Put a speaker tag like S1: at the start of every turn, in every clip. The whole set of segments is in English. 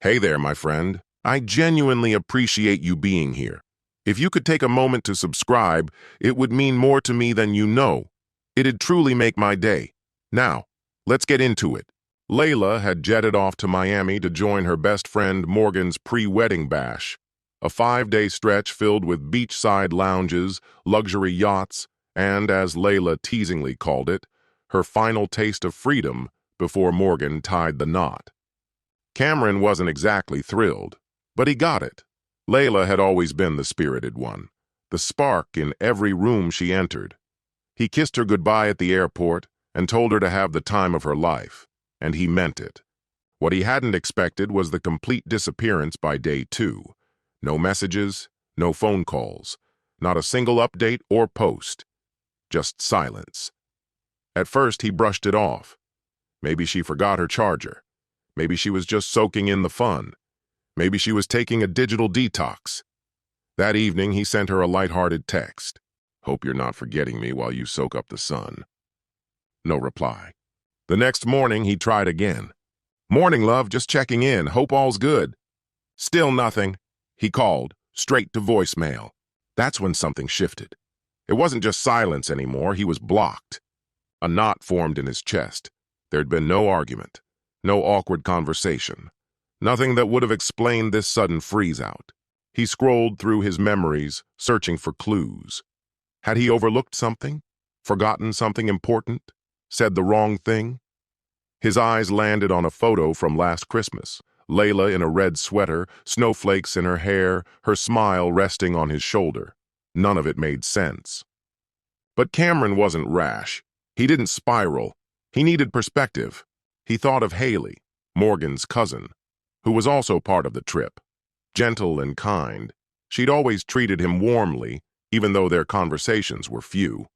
S1: Hey there, my friend. I genuinely appreciate you being here. If you could take a moment to subscribe, it would mean more to me than you know. It'd truly make my day. Now, let's get into it. Layla had jetted off to Miami to join her best friend Morgan's pre-wedding bash, a 5-day stretch filled with beachside lounges, luxury yachts, and, as Layla teasingly called it, her final taste of freedom before Morgan tied the knot. Cameron wasn't exactly thrilled, but he got it. Layla had always been the spirited one, the spark in every room she entered. He kissed her goodbye at the airport and told her to have the time of her life, and he meant it. What he hadn't expected was the complete disappearance by day 2. No messages, no phone calls, not a single update or post. Just silence. At first, he brushed it off. Maybe she forgot her charger. Maybe she was just soaking in the fun. Maybe she was taking a digital detox. That evening, he sent her a lighthearted text. "Hope you're not forgetting me while you soak up the sun." No reply. The next morning, he tried again. "Morning, love, just checking in. Hope all's good." Still nothing. He called, straight to voicemail. That's when something shifted. It wasn't just silence anymore, he was blocked. A knot formed in his chest. There'd been no argument. No awkward conversation. Nothing that would have explained this sudden freeze-out. He scrolled through his memories, searching for clues. Had he overlooked something? Forgotten something important? Said the wrong thing? His eyes landed on a photo from last Christmas. Layla in a red sweater, snowflakes in her hair, her smile resting on his shoulder. None of it made sense. But Cameron wasn't rash. He didn't spiral. He needed perspective. He thought of Haley, Morgan's cousin, who was also part of the trip. Gentle and kind, she'd always treated him warmly, even though their conversations were few.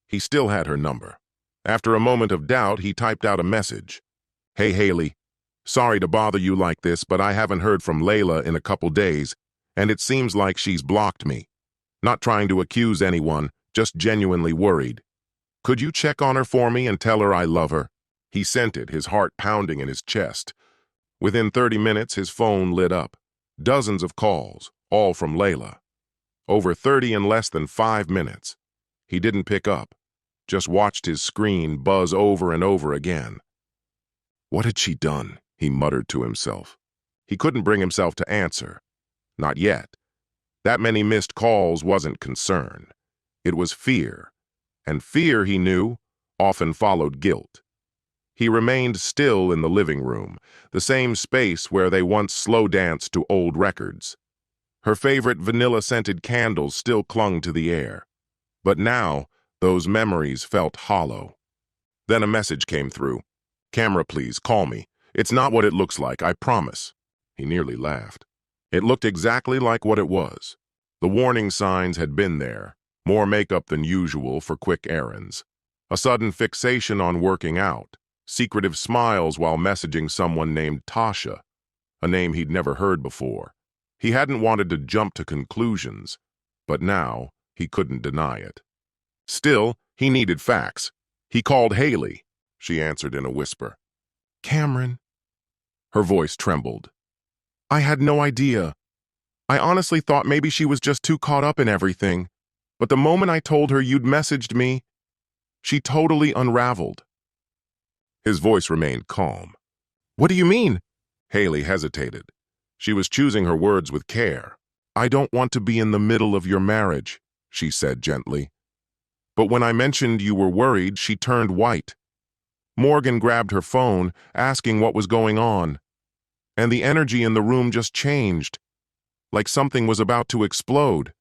S1: He still had her number. After a moment of doubt, he typed out a message. "Hey, Haley, sorry to bother you like this, but I haven't heard from Layla in a couple days, and it seems like she's blocked me. Not trying to accuse anyone, just genuinely worried. Could you check on her for me and tell her I love her?" He sent it, his heart pounding in his chest. Within 30 minutes, his phone lit up. Dozens of calls, all from Layla. Over 30 in less than 5 minutes. He didn't pick up, just watched his screen buzz over and over again. What had she done? He muttered to himself. He couldn't bring himself to answer. Not yet. That many missed calls wasn't concern. It was fear. And fear, he knew, often followed guilt. He remained still in the living room, the same space where they once slow danced to old records. Her favorite vanilla-scented candles still clung to the air. But now, those memories felt hollow. Then a message came through. "Camera, please, call me. It's not what it looks like, I promise." He nearly laughed. It looked exactly like what it was. The warning signs had been there, more makeup than usual for quick errands. A sudden fixation on working out. Secretive smiles while messaging someone named Tasha, a name he'd never heard before. He hadn't wanted to jump to conclusions, but now he couldn't deny it. Still, he needed facts. He called Haley. She answered in a whisper. "Cameron." Her voice trembled. "I had no idea. I honestly thought maybe she was just too caught up in everything. But the moment I told her you'd messaged me, she totally unraveled." His voice remained calm. "What do you mean?" Haley hesitated. She was choosing her words with care. "I don't want to be in the middle of your marriage," she said gently. But when I mentioned you were worried, she turned white. Morgan grabbed her phone, asking what was going on. And the energy in the room just changed, like something was about to explode.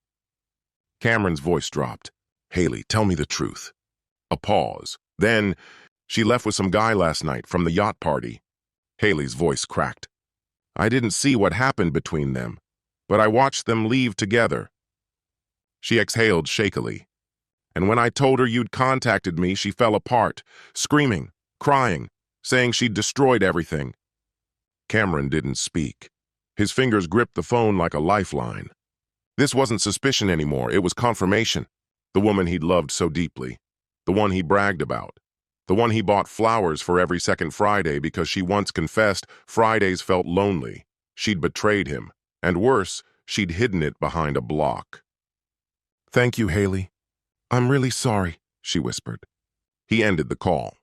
S1: Cameron's voice dropped. "Haley, tell me the truth." A pause. Then, "She left with some guy last night from the yacht party." Haley's voice cracked. "I didn't see what happened between them, but I watched them leave together." She exhaled shakily. "And when I told her you'd contacted me, she fell apart, screaming, crying, saying she'd destroyed everything." Cameron didn't speak. His fingers gripped the phone like a lifeline. This wasn't suspicion anymore, it was confirmation. The woman he'd loved so deeply. The one he bragged about. The one he bought flowers for every second Friday because she once confessed Fridays felt lonely. She'd betrayed him, and worse, she'd hidden it behind a block. "Thank you, Haley. I'm really sorry," she whispered. He ended the call.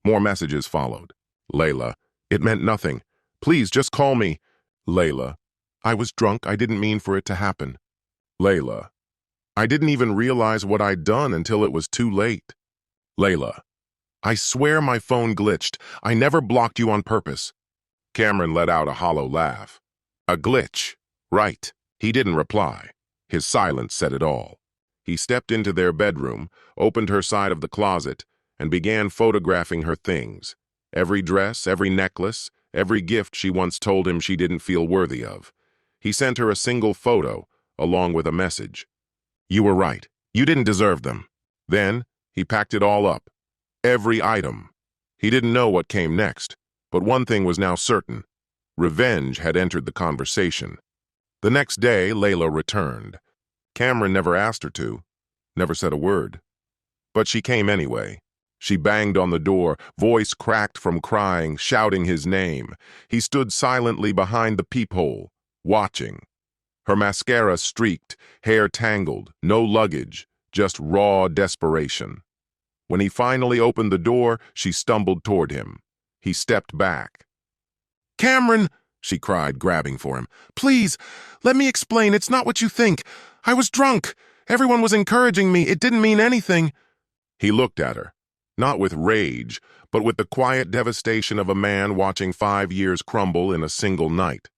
S1: More messages followed. "Layla, it meant nothing. Please, just call me." "Layla, I was drunk. I didn't mean for it to happen." "Layla, I didn't even realize what I'd done until it was too late." "Layla, I swear my phone glitched. I never blocked you on purpose." Cameron let out a hollow laugh. "A glitch. Right." He didn't reply. His silence said it all. He stepped into their bedroom, opened her side of the closet, and began photographing her things. Every dress, every necklace, every gift she once told him she didn't feel worthy of. He sent her a single photo, along with a message. "You were right. You didn't deserve them." Then, he packed it all up. Every item. He didn't know what came next, but one thing was now certain. Revenge had entered the conversation. The next day, Layla returned. Cameron never asked her to, never said a word. But she came anyway. She banged on the door, voice cracked from crying, shouting his name. He stood silently behind the peephole, watching. Her mascara streaked, hair tangled, no luggage, just raw desperation. When he finally opened the door, she stumbled toward him. He stepped back. "Cameron!" she cried, grabbing for him. "Please, let me explain. It's not what you think. I was drunk. Everyone was encouraging me. It didn't mean anything." He looked at her, not with rage, but with the quiet devastation of a man watching 5 years crumble in a single night.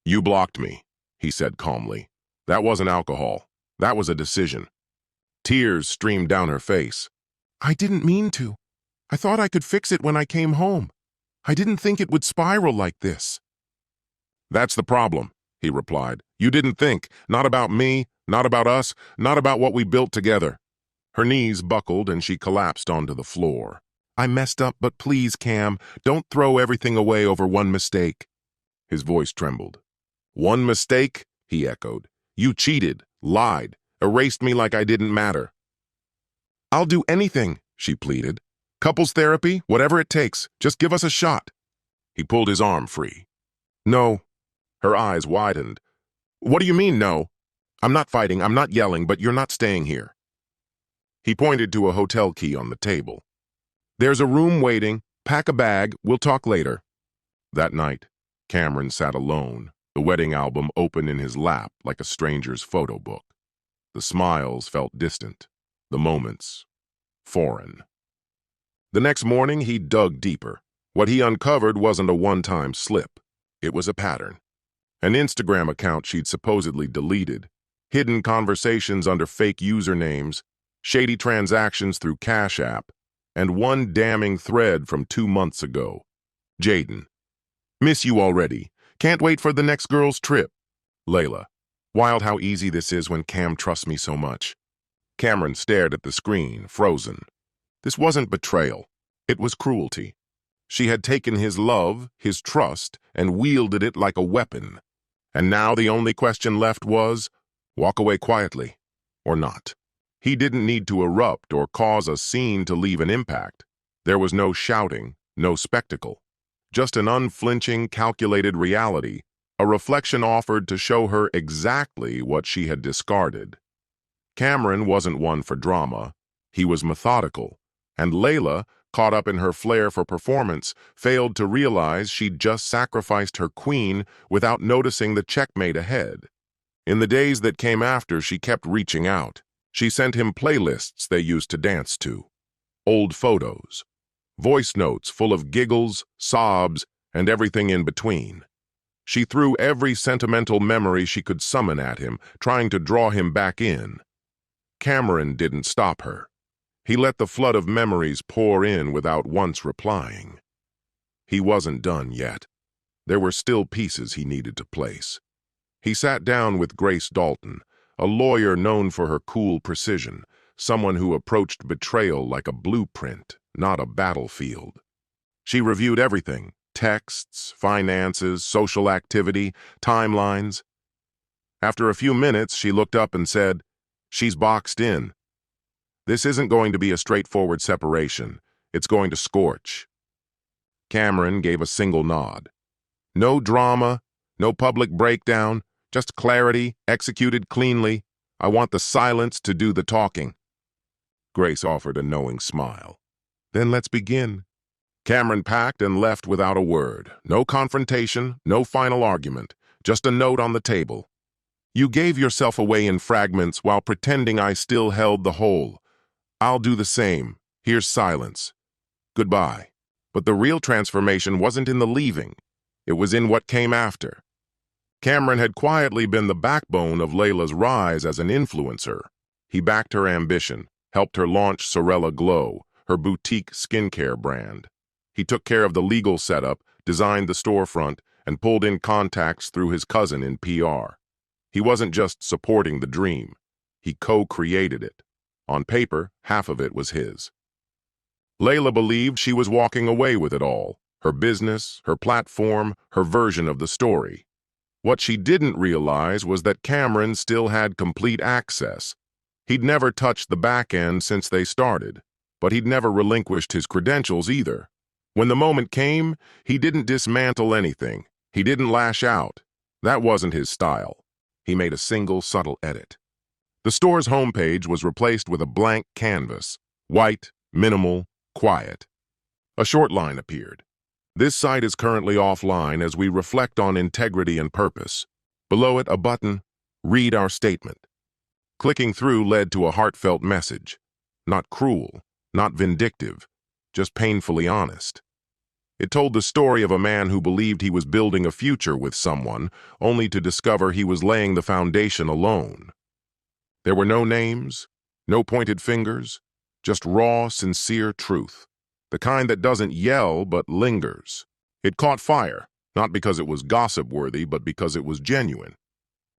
S1: "You blocked me," he said calmly. "That wasn't alcohol. That was a decision." Tears streamed down her face. "I didn't mean to. I thought I could fix it when I came home. I didn't think it would spiral like this." "That's the problem," he replied. "You didn't think. Not about me, not about us, not about what we built together." Her knees buckled and she collapsed onto the floor. "I messed up, but please, Cam, don't throw everything away over one mistake." His voice trembled. "One mistake?" he echoed. "You cheated, lied, erased me like I didn't matter." "I'll do anything," she pleaded. "Couples therapy, whatever it takes. Just give us a shot." He pulled his arm free. "No." Her eyes widened. "What do you mean, no? I'm not fighting, I'm not yelling, but you're not staying here." He pointed to a hotel key on the table. "There's a room waiting. Pack a bag. We'll talk later." That night, Cameron sat alone, the wedding album open in his lap like a stranger's photo book. The smiles felt distant, the moments foreign. The next morning, he dug deeper. What he uncovered wasn't a one-time slip. It was a pattern. An Instagram account she'd supposedly deleted, hidden conversations under fake usernames, shady transactions through Cash App, and one damning thread from 2 months ago. Jaden. "Miss you already. Can't wait for the next girl's trip." Layla. "Wild how easy this is when Cam trusts me so much." Cameron stared at the screen, frozen. This wasn't betrayal. It was cruelty. She had taken his love, his trust, and wielded it like a weapon. And now the only question left was, walk away quietly, or not. He didn't need to erupt or cause a scene to leave an impact. There was no shouting, no spectacle. Just an unflinching, calculated reality, a reflection offered to show her exactly what she had discarded. Cameron wasn't one for drama. He was methodical. And Layla, caught up in her flair for performance, failed to realize she'd just sacrificed her queen without noticing the checkmate ahead. In the days that came after, she kept reaching out. She sent him playlists they used to dance to, old photos, voice notes full of giggles, sobs, and everything in between. She threw every sentimental memory she could summon at him, trying to draw him back in. Cameron didn't stop her. He let the flood of memories pour in without once replying. He wasn't done yet. There were still pieces he needed to place. He sat down with Grace Dalton, a lawyer known for her cool precision, someone who approached betrayal like a blueprint, not a battlefield. She reviewed everything: texts, finances, social activity, timelines. After a few minutes, she looked up and said, "She's boxed in. This isn't going to be a straightforward separation. It's going to scorch. Cameron gave a single nod. No drama, no public breakdown, just clarity, executed cleanly. I want the silence to do the talking. Grace offered a knowing smile. Then let's begin. Cameron packed and left without a word. No confrontation, no final argument, just a note on the table. You gave yourself away in fragments while pretending I still held the whole. I'll do the same. Here's silence. Goodbye. But the real transformation wasn't in the leaving. It was in what came after. Cameron had quietly been the backbone of Layla's rise as an influencer. He backed her ambition, helped her launch Sorella Glow, her boutique skincare brand. He took care of the legal setup, designed the storefront, and pulled in contacts through his cousin in PR. He wasn't just supporting the dream. He co-created it. On paper, half of it was his. Layla believed she was walking away with it all, her business, her platform, her version of the story. What she didn't realize was that Cameron still had complete access. He'd never touched the back end since they started, but he'd never relinquished his credentials either. When the moment came, he didn't dismantle anything. He didn't lash out. That wasn't his style. He made a single subtle edit. The store's homepage was replaced with a blank canvas, white, minimal, quiet. A short line appeared. This site is currently offline as we reflect on integrity and purpose. Below it, a button, read our statement. Clicking through led to a heartfelt message. Not cruel, not vindictive, just painfully honest. It told the story of a man who believed he was building a future with someone, only to discover he was laying the foundation alone. There were no names, no pointed fingers, just raw, sincere truth. The kind that doesn't yell but lingers. It caught fire, not because it was gossip-worthy, but because it was genuine.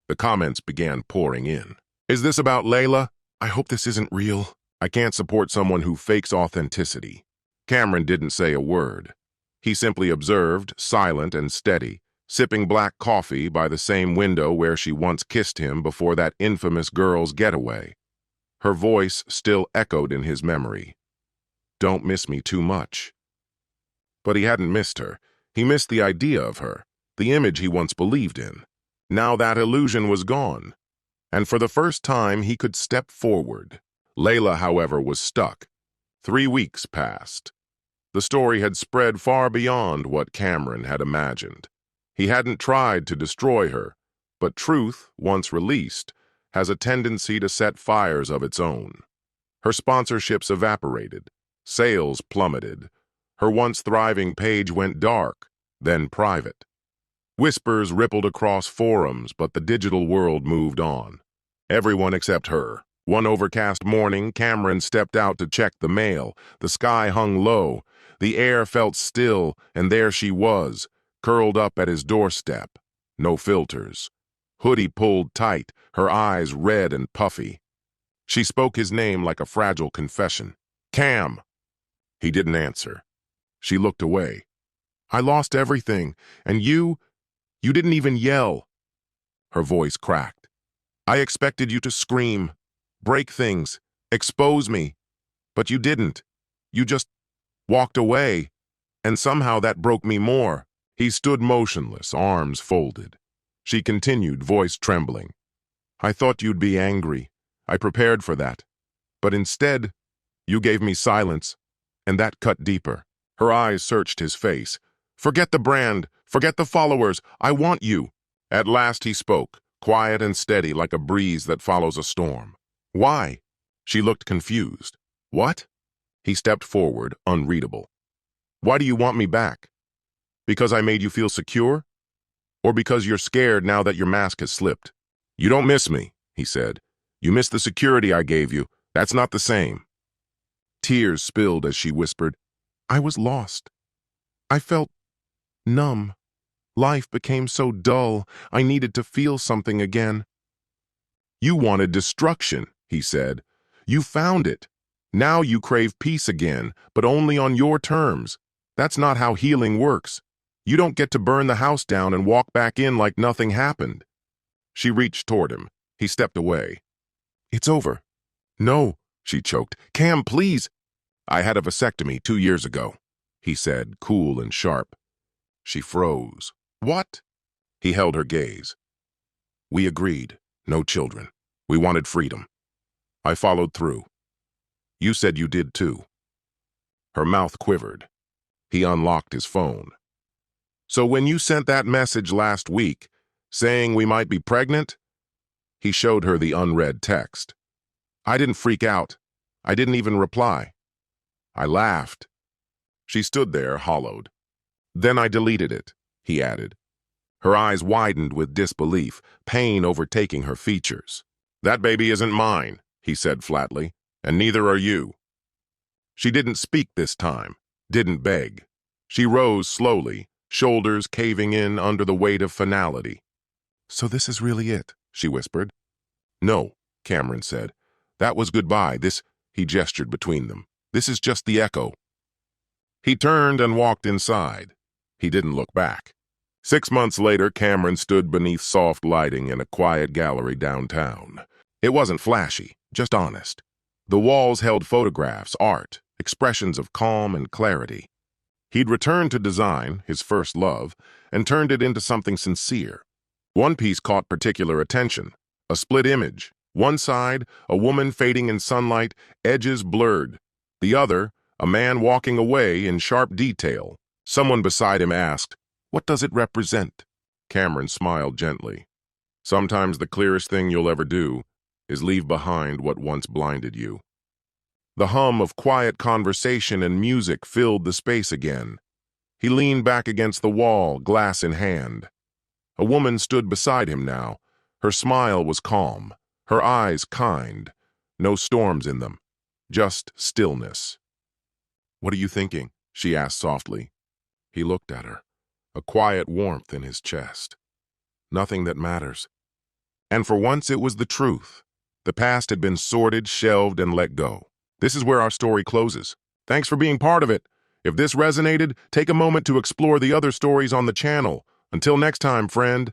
S1: The comments began pouring in. Is this about Layla? I hope this isn't real. I can't support someone who fakes authenticity. Cameron didn't say a word. He simply observed, silent and steady, sipping black coffee by the same window where she once kissed him before that infamous girl's getaway. Her voice still echoed in his memory. Don't miss me too much. But he hadn't missed her. He missed the idea of her, the image he once believed in. Now that illusion was gone. And for the first time, he could step forward. Layla, however, was stuck. 3 weeks passed. The story had spread far beyond what Cameron had imagined. He hadn't tried to destroy her, but truth, once released, has a tendency to set fires of its own. Her sponsorships evaporated. Sales plummeted. Her once thriving page went dark, then private. Whispers rippled across forums, but the digital world moved on. Everyone except her. One overcast morning, Cameron stepped out to check the mail. The sky hung low. The air felt still, and there she was, curled up at his doorstep. No filters. Hoodie pulled tight, her eyes red and puffy. She spoke his name like a fragile confession. Cam! He didn't answer. She looked away. I lost everything, and you didn't even yell. Her voice cracked. I expected you to scream, break things, expose me, but you didn't. You just walked away, and somehow that broke me more. He stood motionless, arms folded. She continued, voice trembling. I thought you'd be angry. I prepared for that. But instead, you gave me silence, and that cut deeper. Her eyes searched his face. Forget the brand, forget the followers, I want you. At last he spoke, quiet and steady like a breeze that follows a storm. Why? She looked confused. What? He stepped forward, unreadable. Why do you want me back? Because I made you feel secure? Or because you're scared now that your mask has slipped? You don't miss me, he said. You miss the security I gave you. That's not the same. Tears spilled as she whispered, I was lost. I felt numb. Life became so dull, I needed to feel something again. You wanted destruction, he said. You found it. Now you crave peace again, but only on your terms. That's not how healing works. You don't get to burn the house down and walk back in like nothing happened. She reached toward him. He stepped away. It's over. No, she choked. Cam, please. I had a vasectomy 2 years ago, he said, cool and sharp. She froze. What? He held her gaze. We agreed. No children. We wanted freedom. I followed through. You said you did too. Her mouth quivered. He unlocked his phone. So when you sent that message last week, saying we might be pregnant? He showed her the unread text. I didn't freak out. I didn't even reply. I laughed. She stood there, hollowed. Then I deleted it, he added. Her eyes widened with disbelief, pain overtaking her features. That baby isn't mine, he said flatly, and neither are you. She didn't speak this time, didn't beg. She rose slowly, shoulders caving in under the weight of finality. So this is really it, she whispered. No, Cameron said. That was goodbye. He gestured between them. This is just the echo. He turned and walked inside. He didn't look back. 6 months later, Cameron stood beneath soft lighting in a quiet gallery downtown. It wasn't flashy, just honest. The walls held photographs, art, expressions of calm and clarity. He'd returned to design, his first love, and turned it into something sincere. One piece caught particular attention. A split image. One side, a woman fading in sunlight, edges blurred. The other, a man walking away in sharp detail. Someone beside him asked, "What does it represent?" Cameron smiled gently. Sometimes the clearest thing you'll ever do is leave behind what once blinded you. The hum of quiet conversation and music filled the space again. He leaned back against the wall, glass in hand. A woman stood beside him now. Her smile was calm, her eyes kind. No storms in them, just stillness. "What are you thinking?" she asked softly. He looked at her, a quiet warmth in his chest. Nothing that matters. And for once it was the truth. The past had been sorted, shelved, and let go. This is where our story closes. Thanks for being part of it. If this resonated, take a moment to explore the other stories on the channel. Until next time, friend.